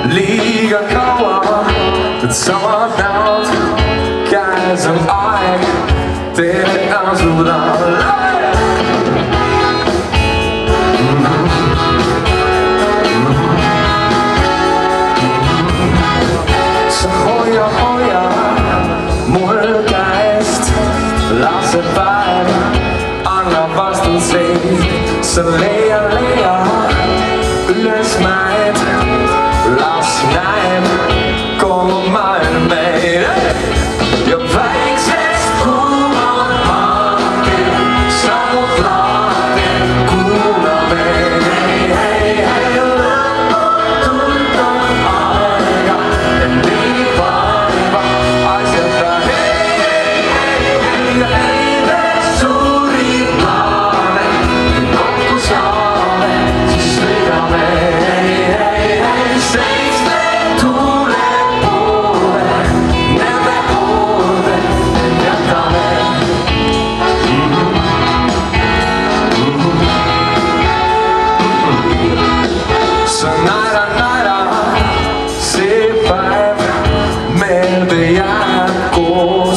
liiga kaua, et samad näod käes on aeg, teed enam suuda sa hoia mul käest, lase päev, anna vastuseid, sa leia üles mäed, las näeb kogu maailm meid ja väiksest kuulad maanti, saanud lahti, kuulame lõputult on aega, et nii vaeva asjata ja eile suuri plaane, kokku saame, siis sõidame.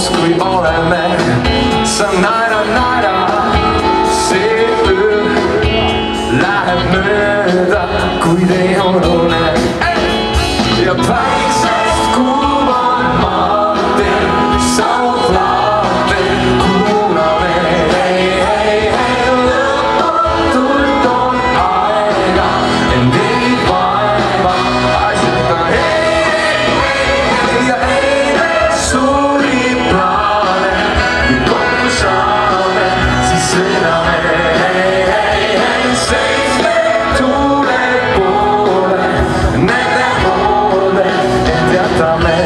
Kui oleme, sa naera, see öö läheb mööda, kuid ei olune ja päiksest kuuvad maanteed, saavad lahti, kuulame lõputult on aega, end ei vaeva asjata ja eile suuri plaane, kui kokku saame, siis sõidame seitsme tuule poole, nende poole, et jätame.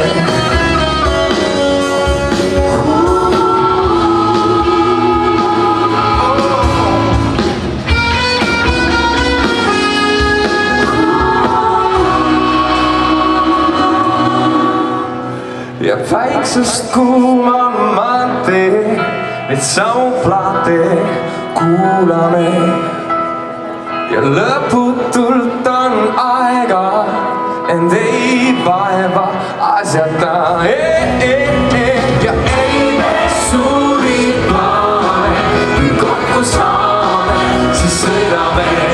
Ja väiksest kuuma maantee, neid samu plaate kuulame ja lõputult on aega, end ei vaeva asjata ja eile suuri plaane, kui kokku saame, siis sõidame.